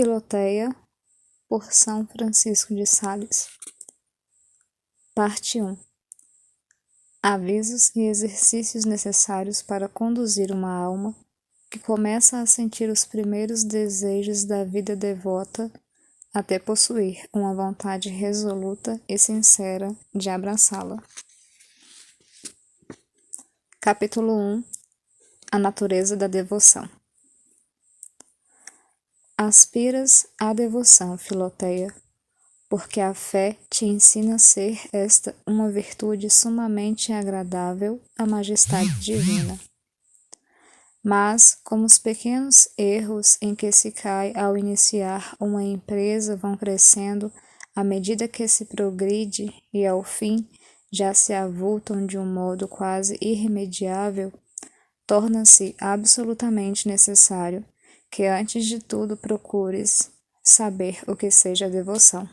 Filoteia, por São Francisco de Sales. Parte 1. Avisos e exercícios necessários para conduzir uma alma que começa a sentir os primeiros desejos da vida devota até possuir uma vontade resoluta e sincera de abraçá-la. Capítulo 1. A natureza da devoção. Aspiras à devoção, Filoteia, porque a fé te ensina a ser esta uma virtude sumamente agradável à majestade divina. Mas, como os pequenos erros em que se cai ao iniciar uma empresa vão crescendo à medida que se progride e, ao fim, já se avultam de um modo quase irremediável, torna-se absolutamente necessário que antes de tudo procures saber o que seja devoção.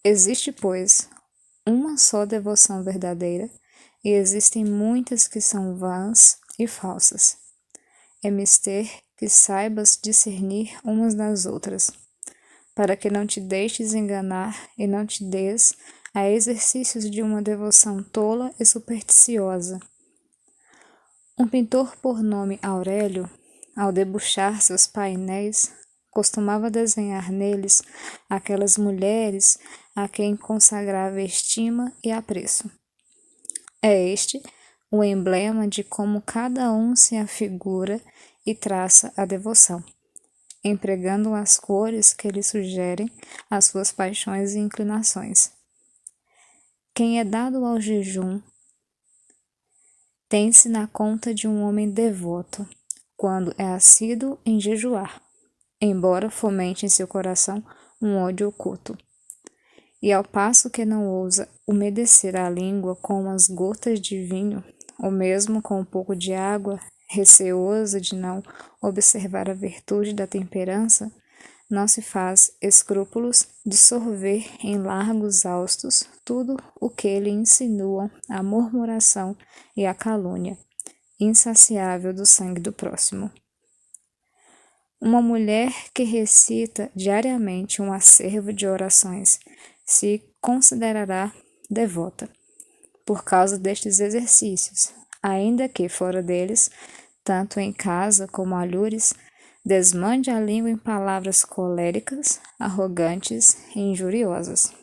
Existe, pois, uma só devoção verdadeira e existem muitas que são vãs e falsas. É mister que saibas discernir umas das outras, para que não te deixes enganar e não te des a exercícios de uma devoção tola e supersticiosa. Um pintor por nome Aurélio, ao debuxar seus painéis, costumava desenhar neles aquelas mulheres a quem consagrava estima e apreço. É este o emblema de como cada um se afigura e traça a devoção, empregando as cores que lhe sugerem as suas paixões e inclinações. Quem é dado ao jejum tem-se na conta de um homem devoto, quando é assíduo em jejuar, embora fomente em seu coração um ódio oculto. E ao passo que não ousa umedecer a língua com umas gotas de vinho, ou mesmo com um pouco de água, receoso de não observar a virtude da temperança, não se faz escrúpulos de sorver em largos haustos tudo o que lhe insinuam a murmuração e a calúnia, insaciável do sangue do próximo. Uma mulher que recita diariamente um acervo de orações se considerará devota, por causa destes exercícios, ainda que fora deles, tanto em casa como alhures, desmande a língua em palavras coléricas, arrogantes e injuriosas.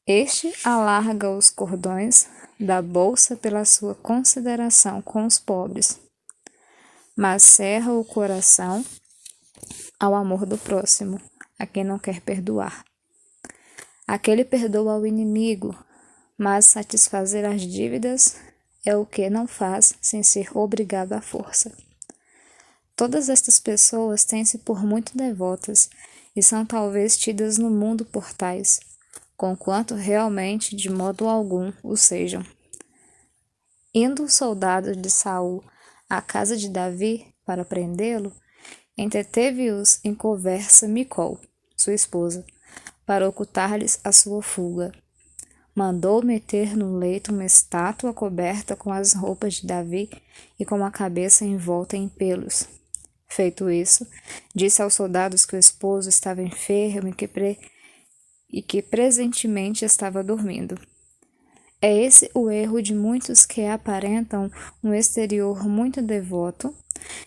Este alarga os cordões da bolsa pela sua consideração com os pobres, mas cerra o coração ao amor do próximo, a quem não quer perdoar. Aquele perdoa ao inimigo, mas satisfazer as dívidas é o que não faz sem ser obrigado à força. Todas estas pessoas têm-se por muito devotas e são talvez tidas no mundo por tais, conquanto realmente de modo algum o sejam. Indo os soldados de Saul à casa de Davi para prendê-lo, entreteve-os em conversa Micol, sua esposa, para ocultar-lhes a sua fuga. Mandou meter no leito uma estátua coberta com as roupas de Davi e com a cabeça envolta em pelos. Feito isso, disse aos soldados que o esposo estava enfermo e que presentemente estava dormindo. É esse o erro de muitos que aparentam um exterior muito devoto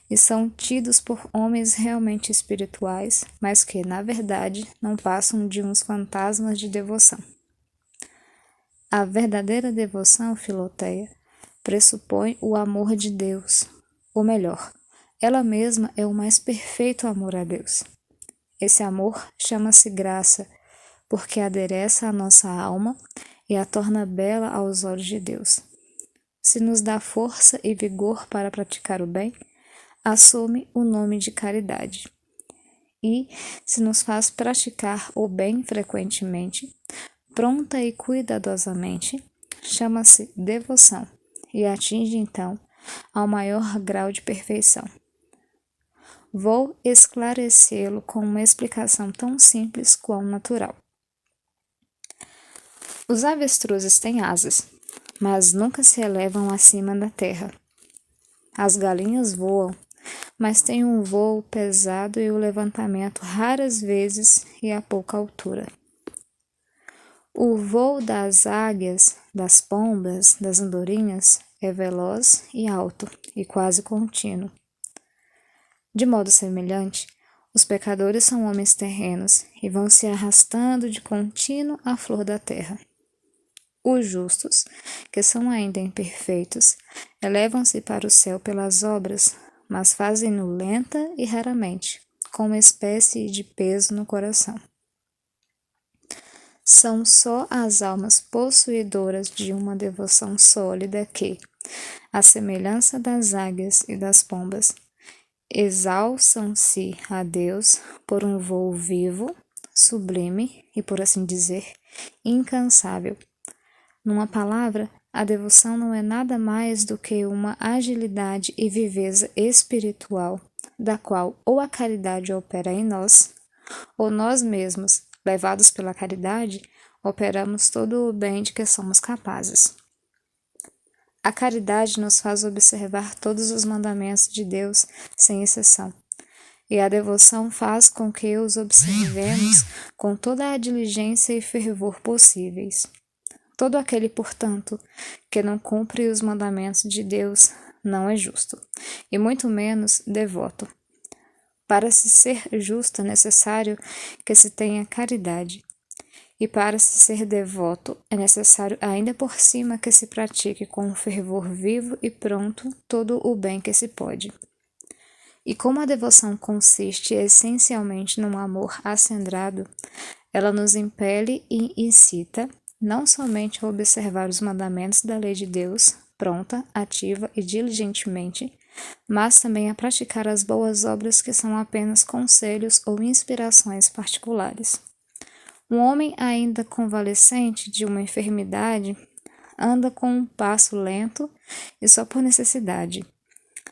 e são tidos por homens realmente espirituais, mas que, na verdade, não passam de uns fantasmas de devoção. A verdadeira devoção, Filoteia, pressupõe o amor de Deus, ou melhor, ela mesma é o mais perfeito amor a Deus. Esse amor chama-se graça, porque adereça a nossa alma e a torna bela aos olhos de Deus. Se nos dá força e vigor para praticar o bem, assume o nome de caridade. E, se nos faz praticar o bem frequentemente, pronta e cuidadosamente, chama-se devoção e atinge então ao maior grau de perfeição. Vou esclarecê-lo com uma explicação tão simples quão natural. Os avestruzes têm asas, mas nunca se elevam acima da terra. As galinhas voam, mas tem um vôo pesado e o levantamento raras vezes e a pouca altura. O vôo das águias, das pombas, das andorinhas é veloz e alto e quase contínuo. De modo semelhante, os pecadores são homens terrenos e vão se arrastando de contínuo à flor da terra. Os justos, que são ainda imperfeitos, elevam-se para o céu pelas obras, mas fazem-no lenta e raramente, com uma espécie de peso no coração. São só as almas possuidoras de uma devoção sólida que, à semelhança das águias e das pombas, exalçam-se a Deus por um voo vivo, sublime e, por assim dizer, incansável. Numa palavra, a devoção não é nada mais do que uma agilidade e viveza espiritual, da qual ou a caridade opera em nós, ou nós mesmos, levados pela caridade, operamos todo o bem de que somos capazes. A caridade nos faz observar todos os mandamentos de Deus, sem exceção, e a devoção faz com que os observemos com toda a diligência e fervor possíveis. Todo aquele, portanto, que não cumpre os mandamentos de Deus não é justo, e muito menos devoto. Para se ser justo é necessário que se tenha caridade, e para se ser devoto é necessário ainda por cima que se pratique com um fervor vivo e pronto todo o bem que se pode. E como a devoção consiste essencialmente num amor acendrado, ela nos impele e incita não somente a observar os mandamentos da lei de Deus, pronta, ativa e diligentemente, mas também a praticar as boas obras que são apenas conselhos ou inspirações particulares. Um homem ainda convalescente de uma enfermidade anda com um passo lento e só por necessidade.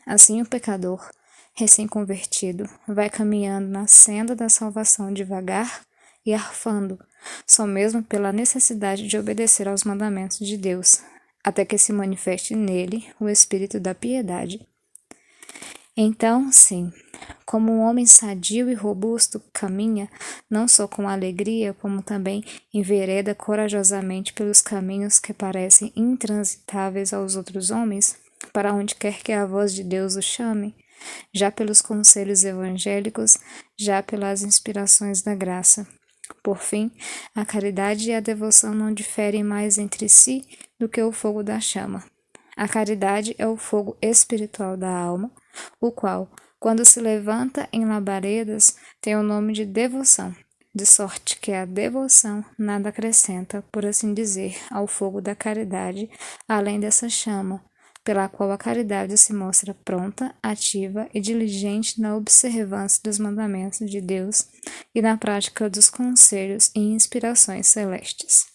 Assim o pecador, recém-convertido, vai caminhando na senda da salvação devagar e arfando, só mesmo pela necessidade de obedecer aos mandamentos de Deus, até que se manifeste nele o espírito da piedade. Então, sim, como um homem sadio e robusto caminha, não só com alegria, como também envereda corajosamente pelos caminhos que parecem intransitáveis aos outros homens, para onde quer que a voz de Deus o chame, já pelos conselhos evangélicos, já pelas inspirações da graça. Por fim, a caridade e a devoção não diferem mais entre si do que o fogo da chama. A caridade é o fogo espiritual da alma, o qual, quando se levanta em labaredas, tem o nome de devoção, de sorte que a devoção nada acrescenta, por assim dizer, ao fogo da caridade, além dessa chama, pela qual a caridade se mostra pronta, ativa e diligente na observância dos mandamentos de Deus e na prática dos conselhos e inspirações celestes.